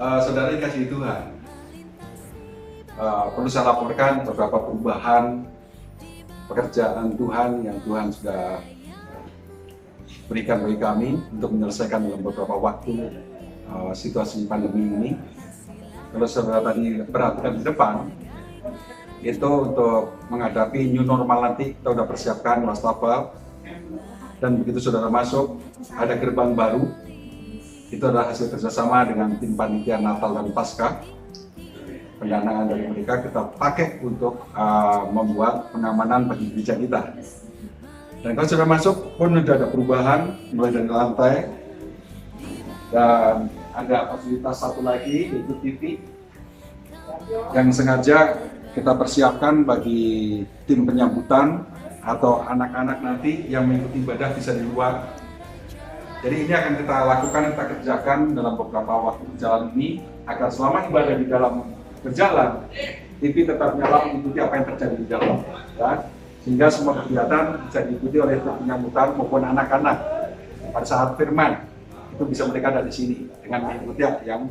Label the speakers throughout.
Speaker 1: Saudara dikasih Tuhan, perlu saya laporkan beberapa perubahan pekerjaan Tuhan yang Tuhan sudah berikan bagi kami untuk menyelesaikan dalam beberapa waktu situasi pandemi ini. Kalau saudara tadi perhatikan di depan, itu untuk menghadapi new normal nanti kita sudah persiapkan wastafel, dan begitu saudara masuk ada gerbang baru. Itu adalah hasil kerjasama dengan tim panitia Natal dan Paskah. Pendanaan dari mereka kita pakai untuk membuat pengamanan bagi gereja kita. Dan kalau sudah masuk pun sudah ada perubahan mulai dari lantai, dan ada fasilitas satu lagi yaitu TV yang sengaja kita persiapkan bagi tim penyambutan atau anak-anak nanti yang mengikuti ibadah bisa di luar. Jadi ini akan kita lakukan, kita kerjakan dalam beberapa waktu berjalan ini agar selama ibadah di dalam berjalan, TV tetap nyala mengikuti apa yang terjadi di dalam, ya. Sehingga semua kegiatan bisa diikuti oleh penyambutan maupun anak-anak. Pada saat firman itu bisa mereka dari sini dengan mengikuti yang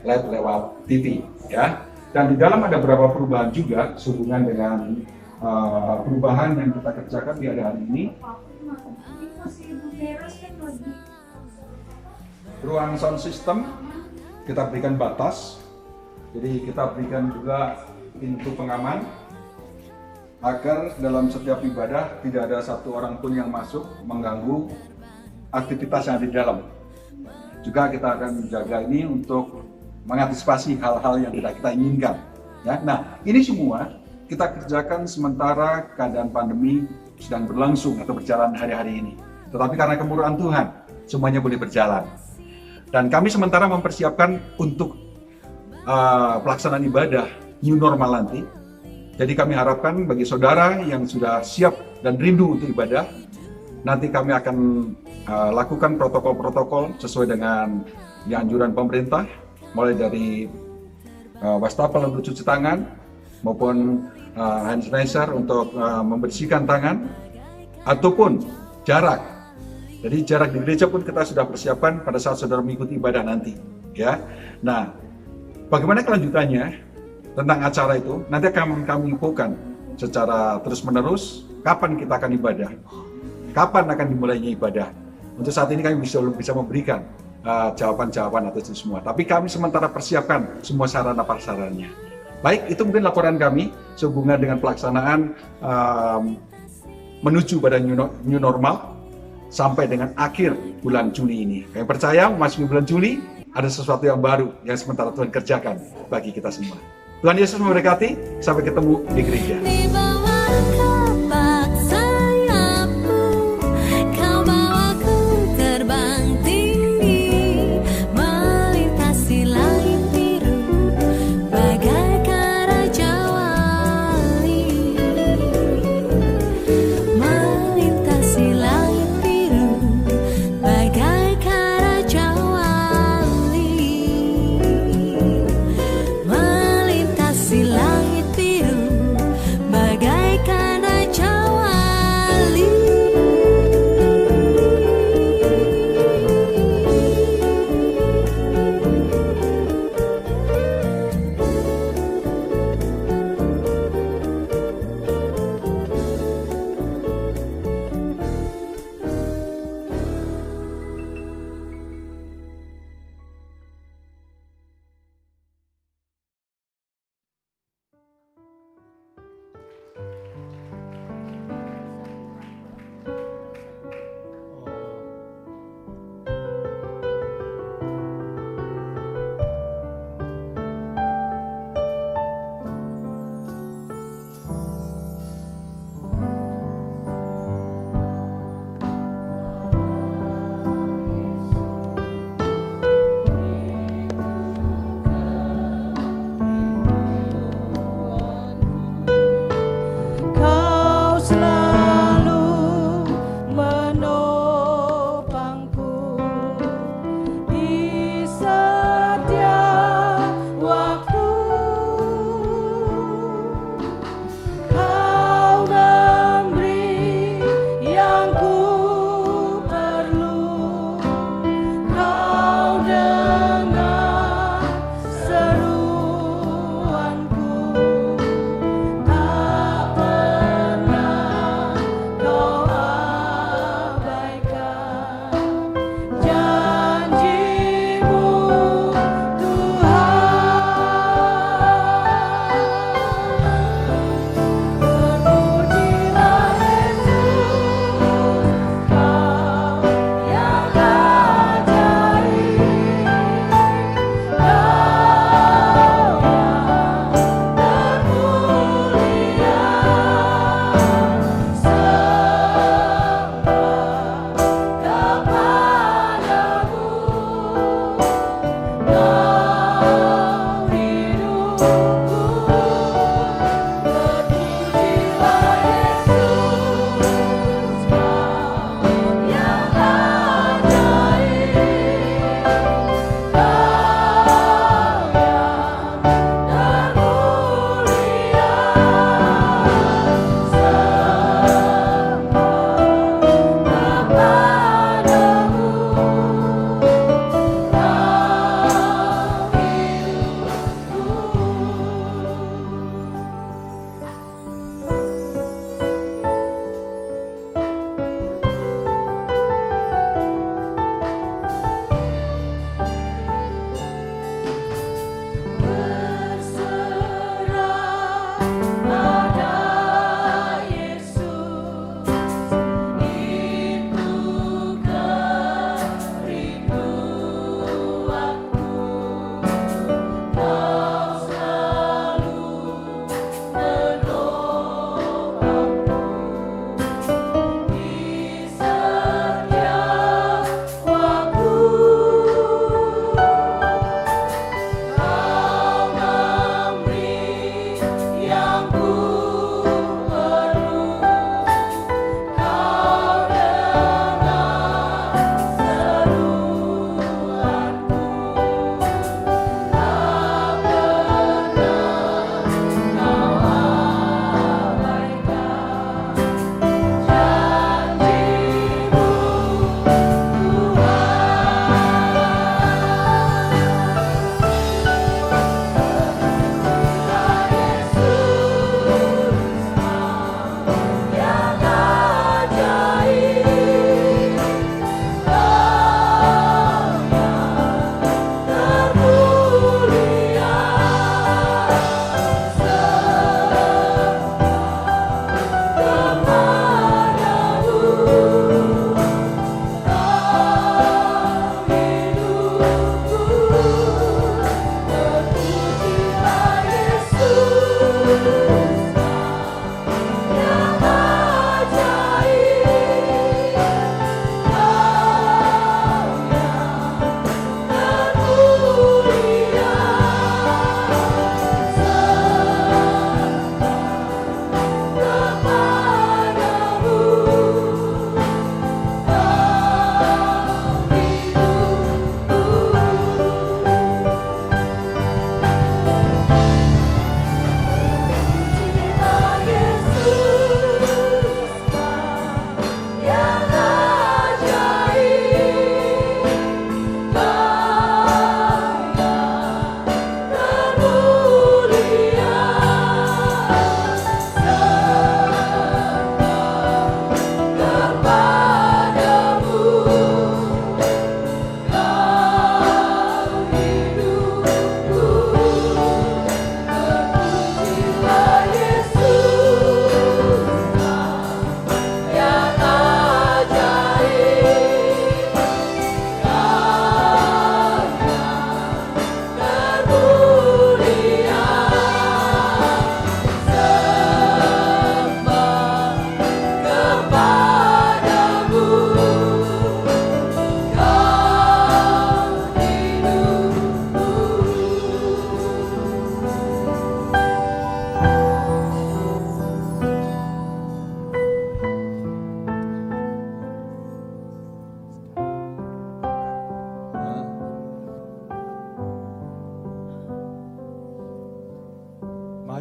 Speaker 1: live lewat TV, ya. Dan di dalam ada beberapa perubahan juga sehubungan dengan perubahan yang kita kerjakan di hari ini. Ruang sound system kita berikan batas, jadi kita berikan juga pintu pengaman agar dalam setiap ibadah tidak ada satu orang pun yang masuk mengganggu aktivitas yang ada di dalam. Juga kita akan menjaga ini untuk mengantisipasi hal-hal yang tidak kita inginkan, ya. Nah, ini semua kita kerjakan sementara keadaan pandemi sedang berlangsung atau berjalan hari-hari ini. Tetapi karena kemurahan Tuhan, semuanya boleh berjalan. Dan kami sementara mempersiapkan untuk pelaksanaan ibadah new normal nanti. Jadi kami harapkan bagi saudara yang sudah siap dan rindu untuk ibadah, nanti kami akan lakukan protokol-protokol sesuai dengan anjuran pemerintah, mulai dari wastafel untuk cuci tangan, maupun hand sanitizer untuk membersihkan tangan, ataupun jarak. Jadi jarak di gereja pun kita sudah persiapkan pada saat saudara mengikuti ibadah nanti, ya. Nah, bagaimana kelanjutannya tentang acara itu nanti akan kami infokan secara terus-menerus kapan kita akan ibadah, kapan akan dimulainya ibadah. Untuk saat ini kami belum bisa memberikan jawaban-jawaban atas itu semua, tapi kami sementara persiapkan semua sarana prasarannya. Baik, itu mungkin laporan kami sehubungan dengan pelaksanaan menuju pada new normal sampai dengan akhir bulan Juli ini. Kami percaya masuk bulan Juli ada sesuatu yang baru yang sementara Tuhan kerjakan bagi kita semua. Tuhan Yesus memberkati, sampai ketemu di gereja.
Speaker 2: Melintasi langit biru bagai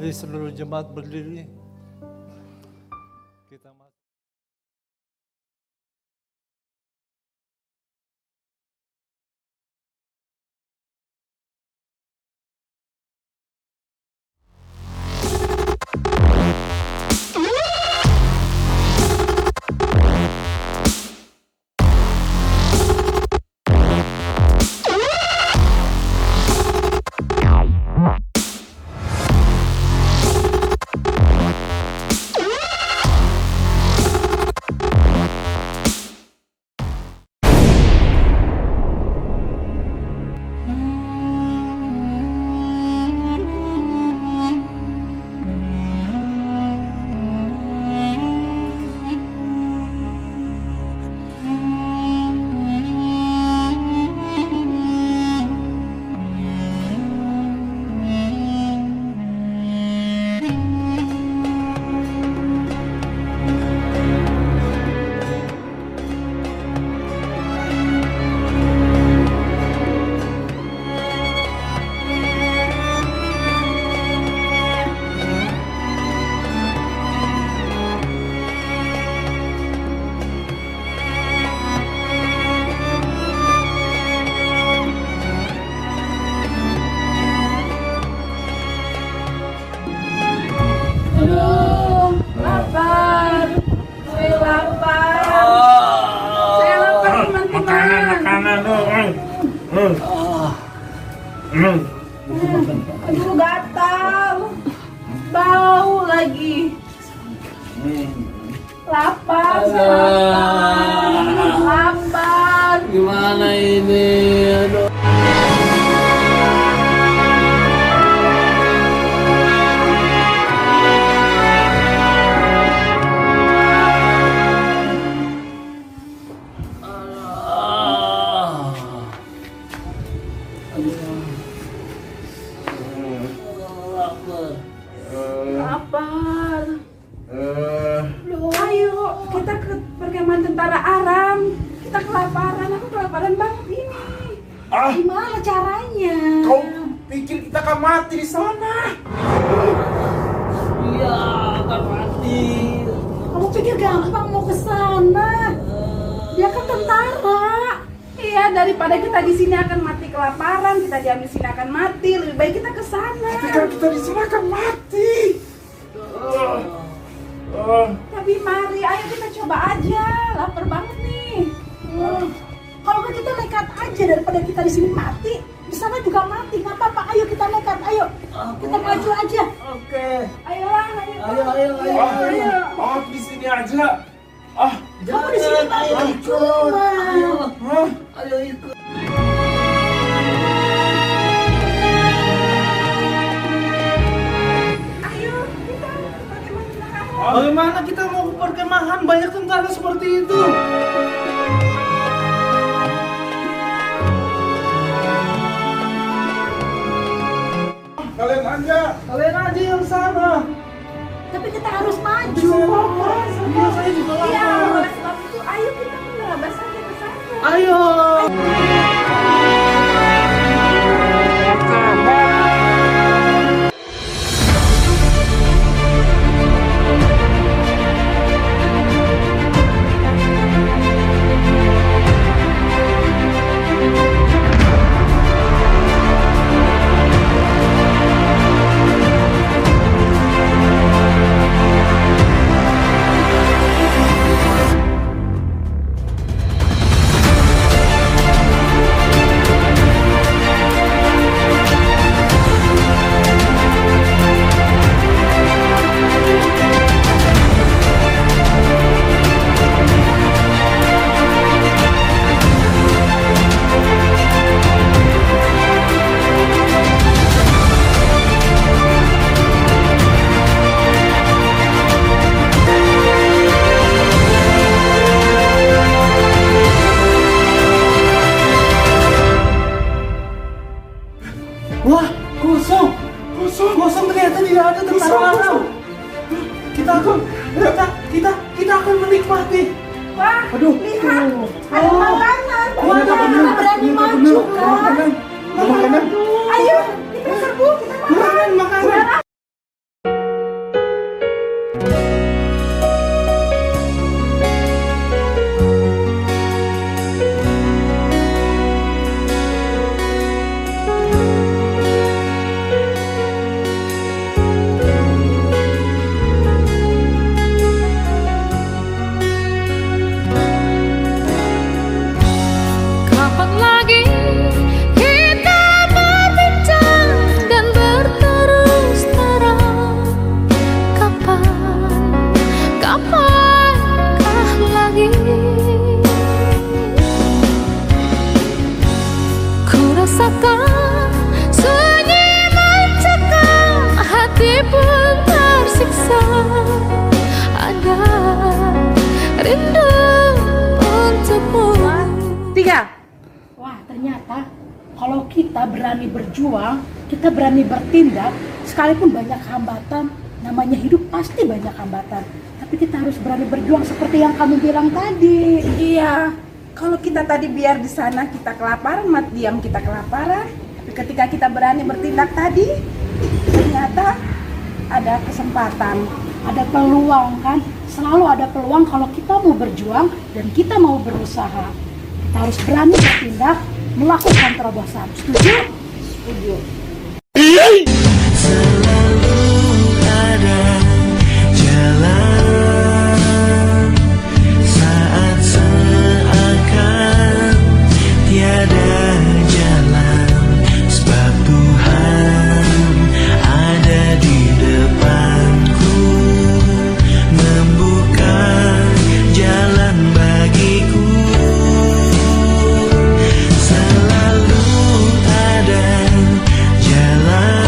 Speaker 2: Mari seluruh jemaat berdiri. Kita masuk.
Speaker 3: Lapar. Saya lapar. Saya lapar teman-teman.
Speaker 4: Makanan dong.
Speaker 3: Aduh gatal. Bau lagi. Lapar. Saya lapar. Lapar.
Speaker 4: Gimana ini? Aduh.
Speaker 3: Lapar. Loh, ayo kita ke perkemahan tentara Aram. Kita kelaparan. Aku kelaparan banget ini. Gimana caranya?
Speaker 4: Kau pikir kita akan mati di sana? Iya, akan mati.
Speaker 3: Kamu pikir gampang mau ke sana? Dia kan tentara. Iya, daripada kita di sini akan mati kelaparan, kita diambil sini akan mati. Lebih baik kita ke sana.
Speaker 4: Tapi kalau kita di sini akan mati.
Speaker 3: Tapi mari, ayo kita coba aja. Lapar banget nih. Kalau nggak kita nekat aja daripada kita di sini mati, di sana juga mati. Nggak apa-apa. Ayo kita nekat. Ayo, kita maju aja.
Speaker 4: Oke.
Speaker 3: Ayolah,
Speaker 4: Ayo. Aku di sini aja.
Speaker 3: Kamu di sini ayo ikut.
Speaker 4: Ayo ikut.
Speaker 3: Ayo kita bagaimana kamu?
Speaker 2: Bagaimana kita mau ke perkemahan? Banyak tentara seperti itu.
Speaker 4: Kalian aja.
Speaker 2: Kalian aja yang sana.
Speaker 3: Tapi kita harus maju.
Speaker 2: Iya, saya juga
Speaker 3: Iya,
Speaker 2: lapar.
Speaker 3: oleh sebab itu ayo kita menerabas saja ke sana.
Speaker 2: Ayo. Wah, kosong. Kosong ternyata tidak ada tentara Aram. Kita akan menikmati.
Speaker 3: Wah,
Speaker 2: Aduh.
Speaker 3: lihat, ada
Speaker 2: Oh.
Speaker 3: makanan.
Speaker 2: Wah,
Speaker 3: Kita
Speaker 2: benar.
Speaker 3: berani
Speaker 2: Benar,
Speaker 3: maju
Speaker 2: benar.
Speaker 3: kan?
Speaker 2: Makanan.
Speaker 3: Ayo, kita serbu, kita makan.
Speaker 2: Makanan.
Speaker 5: rindu untukmu.
Speaker 3: 3. Wah, ternyata kalau kita berani berjuang, kita berani bertindak, sekalipun banyak hambatan, namanya hidup pasti banyak hambatan. Tapi kita harus berani berjuang seperti yang kamu bilang tadi.
Speaker 6: Iya, kalau kita tadi biar di sana kita kelaparan, mat diam kita kelaparan. Tapi ketika kita berani bertindak tadi, ternyata ada kesempatan.
Speaker 3: Ada peluang kan? Selalu ada peluang kalau kita mau berjuang dan kita mau berusaha. Kita harus berani bertindak, melakukan terobosan. Setuju? Setuju.
Speaker 7: Selalu ada jalan saat seakan tiada jalan, sebab Tuhan ada di depanku, membuka jalan bagiku. Selalu ada jalan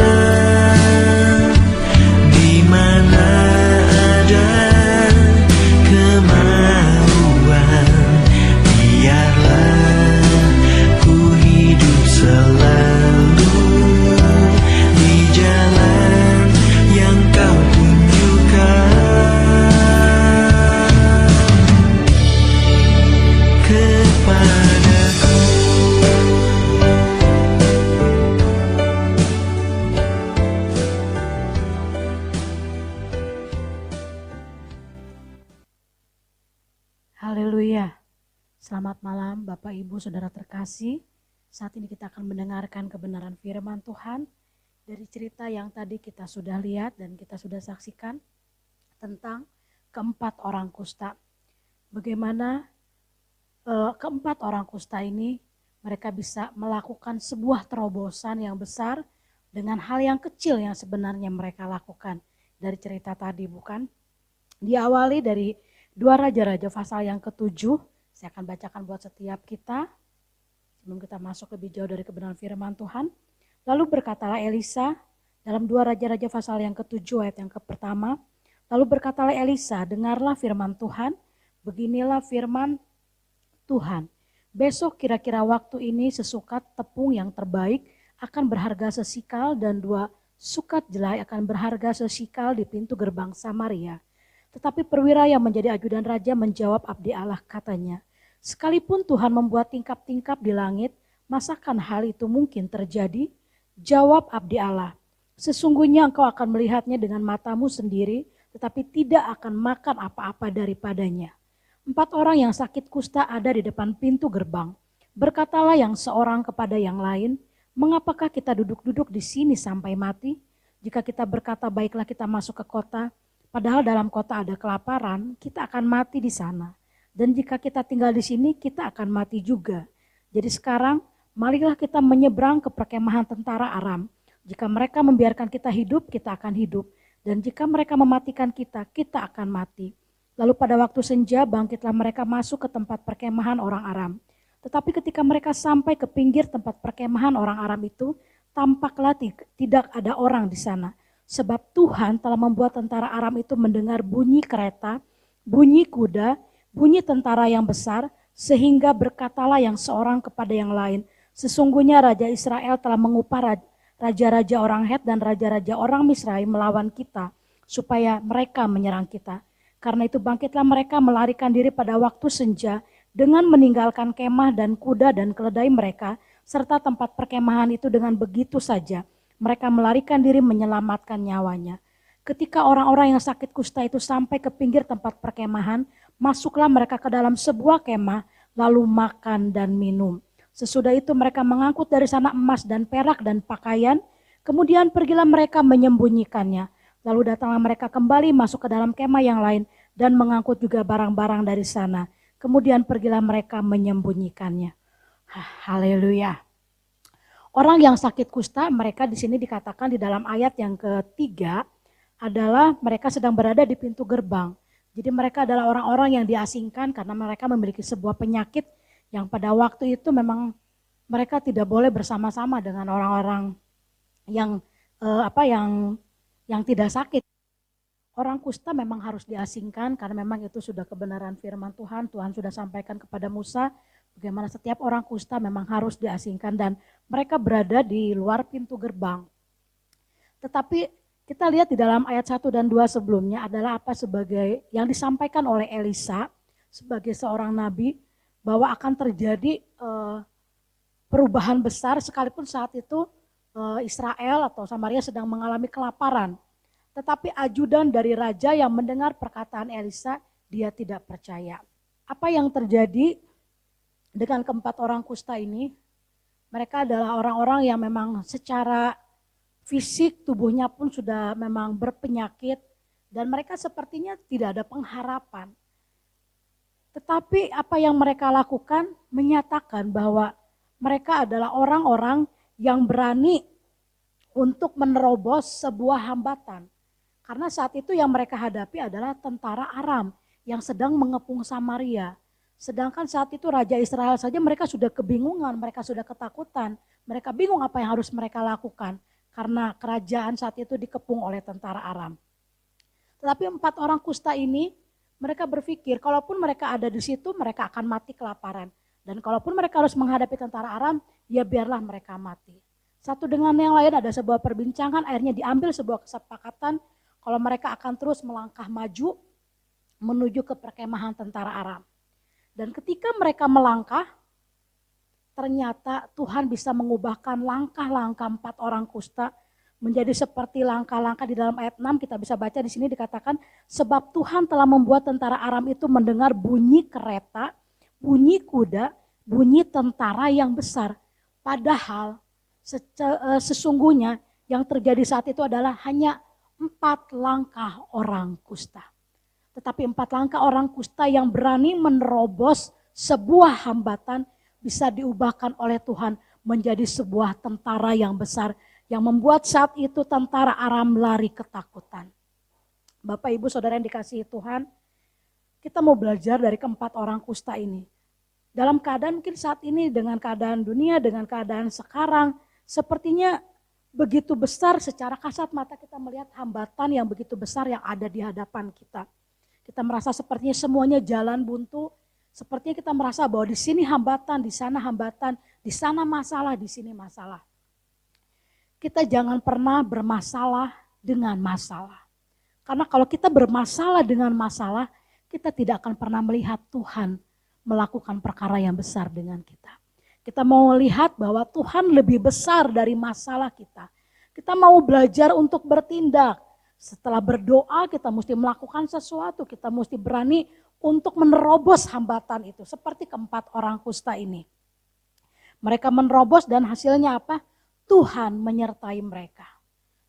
Speaker 7: di mana ada kemauan. Biarlah ku hidup selalu di jalan yang kau tunjukkan kepadaku.
Speaker 3: Haleluya. Selamat malam Bapak Ibu Saudara terkasih. Saat ini kita akan mendengarkan kebenaran firman Tuhan dari cerita yang tadi kita sudah lihat dan kita sudah saksikan tentang keempat orang kusta. Bagaimana keempat orang kusta ini mereka bisa melakukan sebuah terobosan yang besar dengan hal yang kecil yang sebenarnya mereka lakukan. Dari cerita tadi bukan? Diawali dari 2 Raja-Raja pasal yang ke-7. Saya akan bacakan buat setiap kita sebelum kita masuk lebih jauh dari kebenaran firman Tuhan. Lalu berkatalah Elisa dalam 2 Raja-Raja pasal yang ke-7 ayat yang pertama. Lalu berkatalah Elisa, dengarlah firman Tuhan, beginilah firman Tuhan. Besok kira-kira waktu ini sesukat tepung yang terbaik akan berharga sesikal dan 2 sukat jelai akan berharga sesikal di pintu gerbang Samaria. Tetapi perwira yang menjadi ajudan raja menjawab abdi Allah katanya, sekalipun Tuhan membuat tingkap-tingkap di langit, masakan hal itu mungkin terjadi? Jawab abdi Allah, sesungguhnya engkau akan melihatnya dengan matamu sendiri, tetapi tidak akan makan apa-apa daripadanya. 4 orang yang sakit kusta ada di depan pintu gerbang. Berkatalah yang seorang kepada yang lain, mengapakah kita duduk-duduk di sini sampai mati? Jika kita berkata baiklah kita masuk ke kota, padahal dalam kota ada kelaparan, kita akan mati di sana. Dan jika kita tinggal di sini, kita akan mati juga. Jadi sekarang, marilah kita menyeberang ke perkemahan tentara Aram. Jika mereka membiarkan kita hidup, kita akan hidup. Dan jika mereka mematikan kita, kita akan mati. Lalu pada waktu senja, bangkitlah mereka masuk ke tempat perkemahan orang Aram. Tetapi ketika mereka sampai ke pinggir tempat perkemahan orang Aram itu, tampaklah tidak ada orang di sana. Sebab Tuhan telah membuat tentara Aram itu mendengar bunyi kereta, bunyi kuda, bunyi tentara yang besar, sehingga berkatalah yang seorang kepada yang lain, sesungguhnya Raja Israel telah mengupah raja-raja orang Het dan raja-raja orang Misraim melawan kita, supaya mereka menyerang kita. Karena itu bangkitlah mereka melarikan diri pada waktu senja, dengan meninggalkan kemah dan kuda dan keledai mereka, serta tempat perkemahan itu dengan begitu saja. Mereka melarikan diri menyelamatkan nyawanya. Ketika orang-orang yang sakit kusta itu sampai ke pinggir tempat perkemahan, masuklah mereka ke dalam sebuah kemah, lalu makan dan minum. Sesudah itu mereka mengangkut dari sana emas dan perak dan pakaian, kemudian pergilah mereka menyembunyikannya. Lalu datanglah mereka kembali masuk ke dalam kemah yang lain dan mengangkut juga barang-barang dari sana. Kemudian pergilah mereka menyembunyikannya. Haleluya. Orang yang sakit kusta, mereka di sini dikatakan di dalam ayat yang ketiga adalah mereka sedang berada di pintu gerbang. Jadi mereka adalah orang-orang yang diasingkan karena mereka memiliki sebuah penyakit yang pada waktu itu memang mereka tidak boleh bersama-sama dengan orang-orang yang yang tidak sakit. orang kusta memang harus diasingkan karena memang itu sudah kebenaran firman Tuhan. Tuhan sudah sampaikan kepada Musa bagaimana setiap orang kusta memang harus diasingkan dan mereka berada di luar pintu gerbang. Tetapi kita lihat di dalam ayat 1 dan 2 sebelumnya adalah apa sebagai yang disampaikan oleh Elisa sebagai seorang nabi bahwa akan terjadi perubahan besar sekalipun saat itu Israel atau Samaria sedang mengalami kelaparan. Tetapi ajudan dari raja yang mendengar perkataan Elisa, dia tidak percaya. Apa yang terjadi dengan keempat orang kusta ini? Mereka adalah orang-orang yang memang secara fisik tubuhnya pun sudah memang berpenyakit dan mereka sepertinya tidak ada pengharapan. Tetapi apa yang mereka lakukan menyatakan bahwa mereka adalah orang-orang yang berani untuk menerobos sebuah hambatan. Karena saat itu yang mereka hadapi adalah tentara Aram yang sedang mengepung Samaria. Sedangkan saat itu Raja Israel saja mereka sudah kebingungan, mereka sudah ketakutan. Mereka bingung apa yang harus mereka lakukan. Karena kerajaan saat itu dikepung oleh tentara Aram. Tetapi 4 orang kusta ini mereka berpikir kalaupun mereka ada di situ mereka akan mati kelaparan. Dan kalaupun mereka harus menghadapi tentara Aram ya biarlah mereka mati. Satu dengan yang lain ada sebuah perbincangan akhirnya diambil sebuah kesepakatan kalau mereka akan terus melangkah maju menuju ke perkemahan tentara Aram. Dan ketika mereka melangkah, ternyata Tuhan bisa mengubahkan langkah-langkah 4 orang kusta menjadi seperti langkah-langkah di dalam ayat 6 kita bisa baca di sini dikatakan sebab Tuhan telah membuat tentara Aram itu mendengar bunyi kereta, bunyi kuda, bunyi tentara yang besar. Padahal sesungguhnya yang terjadi saat itu adalah hanya 4 langkah orang kusta. Tetapi 4 langkah orang kusta yang berani menerobos sebuah hambatan bisa diubahkan oleh Tuhan menjadi sebuah tentara yang besar yang membuat saat itu tentara Aram lari ketakutan. Bapak Ibu Saudara yang dikasihi Tuhan, kita mau belajar dari keempat orang kusta ini. Dalam keadaan mungkin saat ini dengan keadaan dunia, dengan keadaan sekarang, sepertinya begitu besar secara kasat mata kita melihat hambatan yang begitu besar yang ada di hadapan kita. Kita merasa sepertinya semuanya jalan buntu, sepertinya kita merasa bahwa di sini hambatan, di sana masalah, di sini masalah. Kita jangan pernah bermasalah dengan masalah. Karena kalau kita bermasalah dengan masalah, kita tidak akan pernah melihat Tuhan melakukan perkara yang besar dengan kita. Kita mau lihat bahwa Tuhan lebih besar dari masalah kita. Kita mau belajar untuk bertindak. Setelah berdoa kita mesti melakukan sesuatu. Kita mesti berani untuk menerobos hambatan itu. Seperti keempat orang kusta ini. Mereka menerobos dan hasilnya apa? Tuhan menyertai mereka.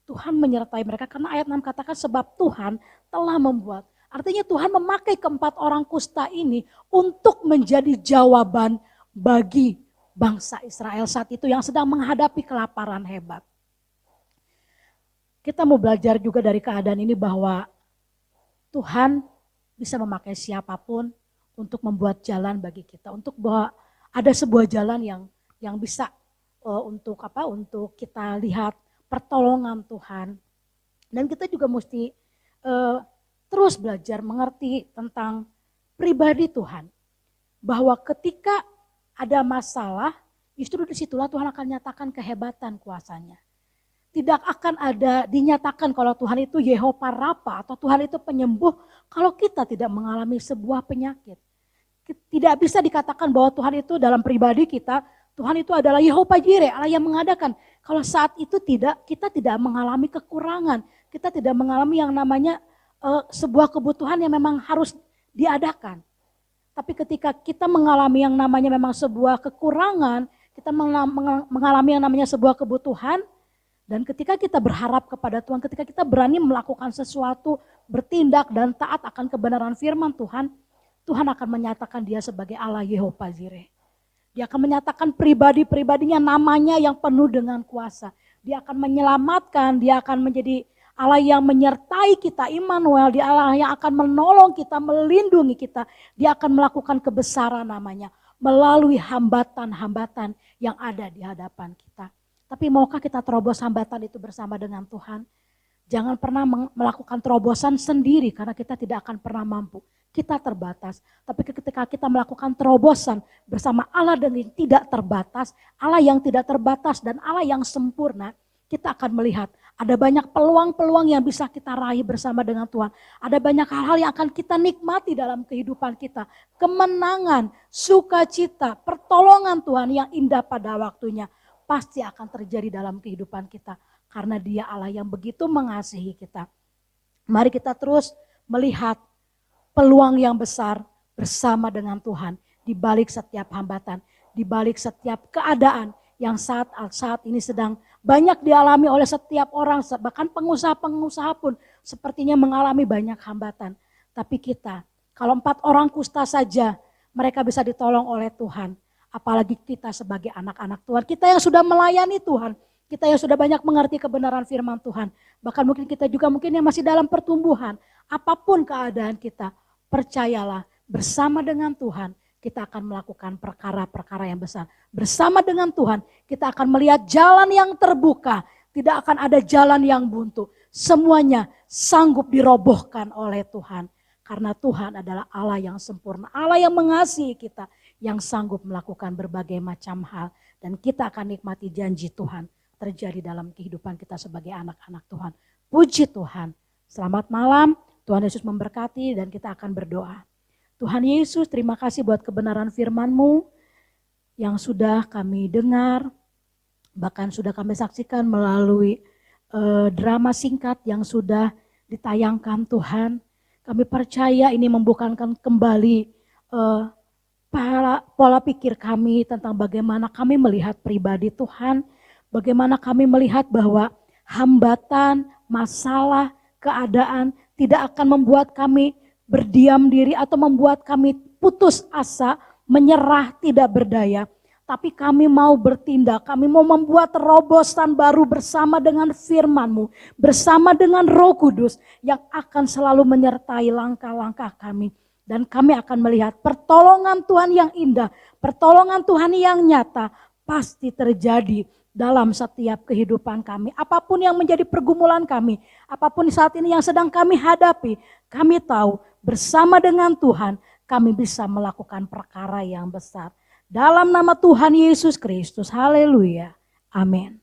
Speaker 3: Tuhan menyertai mereka karena ayat 6 katakan sebab Tuhan telah membuat. Artinya Tuhan memakai keempat orang kusta ini untuk menjadi jawaban bagi bangsa Israel saat itu yang sedang menghadapi kelaparan hebat. Kita mau belajar juga dari keadaan ini bahwa Tuhan bisa memakai siapapun untuk membuat jalan bagi kita. Untuk bahwa ada sebuah jalan yang bisa untuk kita lihat pertolongan Tuhan. Dan kita juga mesti terus belajar mengerti tentang pribadi Tuhan. Bahwa ketika ada masalah, justru disitulah Tuhan akan nyatakan kehebatan kuasanya. Tidak akan ada dinyatakan kalau Tuhan itu Yehova Rafa atau Tuhan itu penyembuh kalau kita tidak mengalami sebuah penyakit. Tidak bisa dikatakan bahwa Tuhan itu dalam pribadi kita, Tuhan itu adalah Yehova Jireh, Allah yang mengadakan. Kalau saat itu kita tidak mengalami kekurangan, kita tidak mengalami yang namanya sebuah kebutuhan yang memang harus diadakan. Tapi ketika kita mengalami yang namanya memang sebuah kekurangan, kita mengalami yang namanya sebuah kebutuhan, dan ketika kita berharap kepada Tuhan, ketika kita berani melakukan sesuatu, bertindak dan taat akan kebenaran firman Tuhan, Tuhan akan menyatakan dia sebagai Allah Yehova Jireh. Dia akan menyatakan pribadi-pribadinya namanya yang penuh dengan kuasa. Dia akan menyelamatkan, dia akan menjadi Allah yang menyertai kita, Immanuel, dia Allah yang akan menolong kita, melindungi kita. Dia akan melakukan kebesaran namanya melalui hambatan-hambatan yang ada di hadapan kita. Tapi maukah kita terobos hambatan itu bersama dengan Tuhan? Jangan pernah melakukan terobosan sendiri karena kita tidak akan pernah mampu. Kita terbatas. Tapi ketika kita melakukan terobosan bersama Allah dengan tidak terbatas, Allah yang tidak terbatas dan Allah yang sempurna, kita akan melihat ada banyak peluang-peluang yang bisa kita raih bersama dengan Tuhan. Ada banyak hal-hal yang akan kita nikmati dalam kehidupan kita. Kemenangan, sukacita, pertolongan Tuhan yang indah pada waktunya pasti akan terjadi dalam kehidupan kita. Karena Dia Allah yang begitu mengasihi kita. Mari kita terus melihat peluang yang besar bersama dengan Tuhan. Di balik setiap hambatan, di balik setiap keadaan yang saat ini sedang banyak dialami oleh setiap orang. Bahkan pengusaha-pengusaha pun sepertinya mengalami banyak hambatan. Tapi kita, kalau 4 orang kusta saja mereka bisa ditolong oleh Tuhan. Apalagi kita sebagai anak-anak Tuhan. Kita yang sudah melayani Tuhan. Kita yang sudah banyak mengerti kebenaran firman Tuhan. Bahkan mungkin kita juga mungkin yang masih dalam pertumbuhan. Apapun keadaan kita, percayalah bersama dengan Tuhan kita akan melakukan perkara-perkara yang besar. Bersama dengan Tuhan kita akan melihat jalan yang terbuka. Tidak akan ada jalan yang buntu. Semuanya sanggup dirobohkan oleh Tuhan. Karena Tuhan adalah Allah yang sempurna. Allah yang mengasihi kita. Yang sanggup melakukan berbagai macam hal. Dan kita akan nikmati janji Tuhan terjadi dalam kehidupan kita sebagai anak-anak Tuhan. Puji Tuhan. Selamat malam. Tuhan Yesus memberkati dan kita akan berdoa. Tuhan Yesus, terima kasih buat kebenaran firman-Mu yang sudah kami dengar, bahkan sudah kami saksikan melalui drama singkat yang sudah ditayangkan Tuhan. Kami percaya ini membukakan kembali pola pikir kami tentang bagaimana kami melihat pribadi Tuhan, bagaimana kami melihat bahwa hambatan, masalah, keadaan tidak akan membuat kami berdiam diri atau membuat kami putus asa, menyerah, tidak berdaya. Tapi kami mau bertindak, kami mau membuat terobosan baru bersama dengan firman-Mu, bersama dengan Roh Kudus yang akan selalu menyertai langkah-langkah kami. Dan kami akan melihat pertolongan Tuhan yang indah, pertolongan Tuhan yang nyata pasti terjadi dalam setiap kehidupan kami. Apapun yang menjadi pergumulan kami, apapun saat ini yang sedang kami hadapi, kami tahu bersama dengan Tuhan kami bisa melakukan perkara yang besar. Dalam nama Tuhan Yesus Kristus, haleluya, amin.